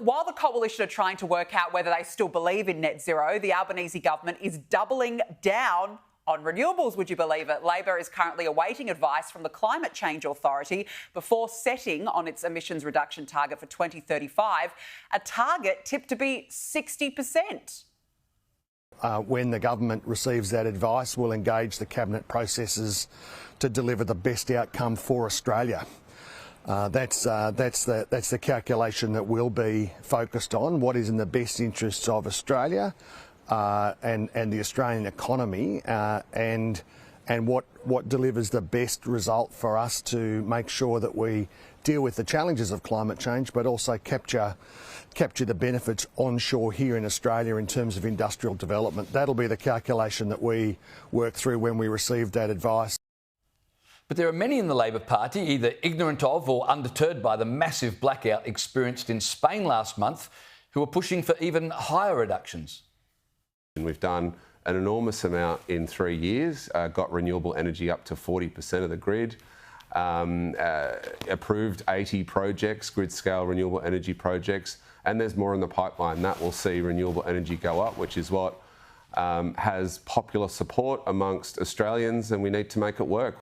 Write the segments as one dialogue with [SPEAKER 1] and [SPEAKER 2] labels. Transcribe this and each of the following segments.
[SPEAKER 1] look, while the coalition are trying to work out whether they still believe in net zero, the Albanese government is doubling down on renewables, would you believe it? Labor is currently awaiting advice from the Climate Change Authority before setting on its emissions reduction target for 2035, a target tipped to be 60%.
[SPEAKER 2] When the government receives that advice, we'll engage the cabinet processes to deliver the best outcome for Australia. That's the calculation that we'll be focused on. What is in the best interests of Australia and the Australian economy, and what delivers the best result for us to make sure that we deal with the challenges of climate change, but also capture the benefits onshore here in Australia in terms of industrial development. That'll be the calculation that we work through when we receive that advice.
[SPEAKER 3] But there are many in the Labor Party either ignorant of or undeterred by the massive blackout experienced in Spain last month who are pushing for even higher reductions.
[SPEAKER 4] We've done an enormous amount in 3 years, got renewable energy up to 40% of the grid, approved 80 projects, grid-scale renewable energy projects, and there's more in the pipeline. That will see renewable energy go up, which is what has popular support amongst Australians, and we need to make it work.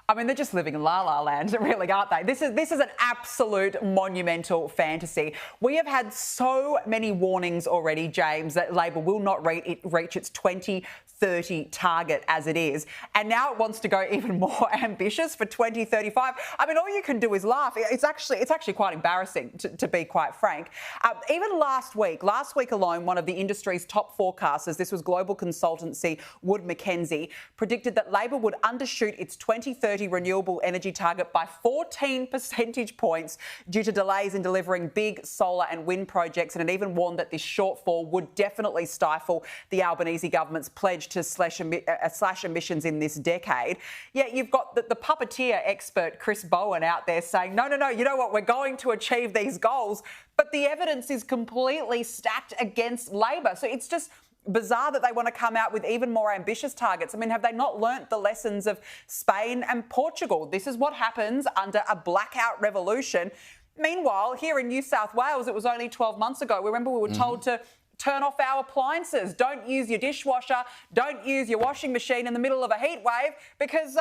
[SPEAKER 1] I mean, they're just living in la-la land, really, aren't they? This is an absolute monumental fantasy. We have had so many warnings already, James, that Labor will not reach its 2030 target as it is. And now it wants to go even more ambitious for 2035. I mean, all you can do is laugh. It's actually quite embarrassing, to be quite frank. Even last week alone, one of the industry's top forecasters, this was global consultancy Wood Mackenzie, predicted that Labor would undershoot its 2030 renewable energy target by 14 percentage points due to delays in delivering big solar and wind projects, and it even warned that this shortfall would definitely stifle the Albanese government's pledge to slash emissions in this decade. Yet you've got the puppeteer expert Chris Bowen out there saying, no, you know what, we're going to achieve these goals, but the evidence is completely stacked against Labor. So it's just bizarre that they want to come out with even more ambitious targets. I mean, have they not learnt the lessons of Spain and Portugal? This is what happens under a blackout revolution. Meanwhile, here in New South Wales, it was only 12 months ago. Remember, we were told to turn off our appliances. Don't use your dishwasher. Don't use your washing machine in the middle of a heat wave because,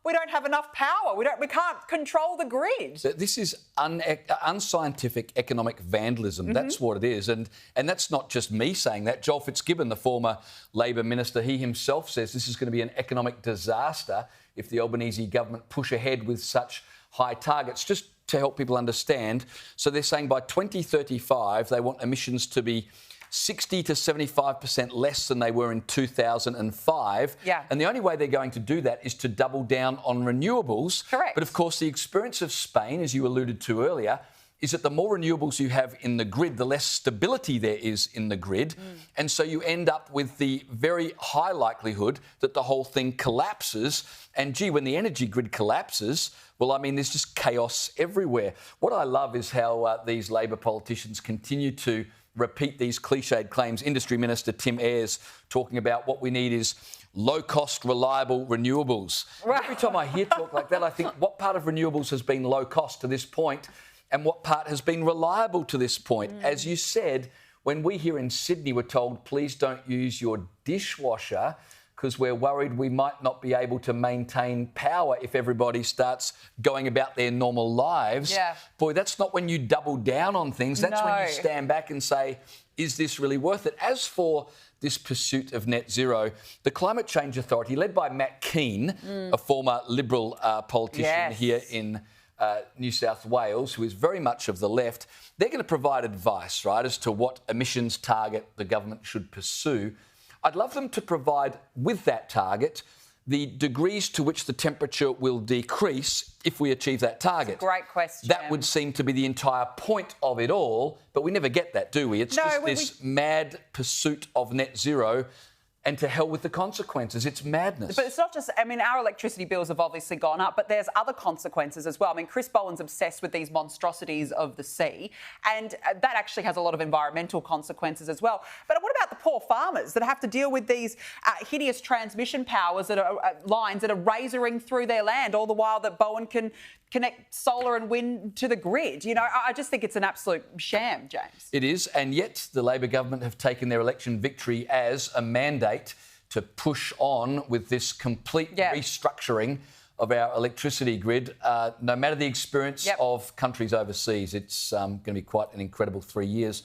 [SPEAKER 1] we don't have enough power. We can't control the grid.
[SPEAKER 3] This is unscientific economic vandalism. That's what it is. And that's not just me saying that. Joel Fitzgibbon, the former Labor minister, he himself says this is going to be an economic disaster if the Albanese government push ahead with such high targets. Just to help people understand, so they're saying by 2035 they want emissions to be 60 to 75% less than they were in 2005.
[SPEAKER 1] Yeah.
[SPEAKER 3] And the only way they're going to do that is to double down on renewables.
[SPEAKER 1] Correct.
[SPEAKER 3] But of course, the experience of Spain, as you alluded to earlier, is that the more renewables you have in the grid, the less stability there is in the grid. And so you end up with the very high likelihood that the whole thing collapses. And gee, when the energy grid collapses, well, I mean, there's just chaos everywhere. What I love is how these Labor politicians continue to repeat these cliched claims. Industry Minister Tim Ayres talking about what we need is low-cost, reliable renewables. Right. Every time I hear talk like that, I think, what part of renewables has been low-cost to this point and what part has been reliable to this point? As you said, when we here in Sydney were told, please don't use your dishwasher because we're worried we might not be able to maintain power if everybody starts going about their normal lives.
[SPEAKER 1] Yeah.
[SPEAKER 3] Boy, that's not when you double down on things. That's when you stand back and say, is this really worth it? As for this pursuit of net zero, the Climate Change Authority, led by Matt Keane, a former Liberal politician here in New South Wales, who is very much of the left, they're going to provide advice, right, as to what emissions target the government should pursue. I'd love them to provide, with that target, the degrees to which the temperature will decrease if we achieve that target.
[SPEAKER 1] That's a great question.
[SPEAKER 3] That would seem to be the entire point of it all, but we never get that, do we? It's just this mad pursuit of net zero, and to hell with the consequences. It's madness.
[SPEAKER 1] But it's not just, I mean, our electricity bills have obviously gone up, but there's other consequences as well. I mean, Chris Bowen's obsessed with these monstrosities of the sea, and that actually has a lot of environmental consequences as well. But what about the poor farmers that have to deal with these hideous transmission powers that are lines that are razoring through their land, all the while that Bowen can connect solar and wind to the grid. You know, I just think it's an absolute sham, James.
[SPEAKER 3] It is, and yet the Labor government have taken their election victory as a mandate to push on with this complete restructuring of our electricity grid. No matter the experience of countries overseas, it's going to be quite an incredible 3 years.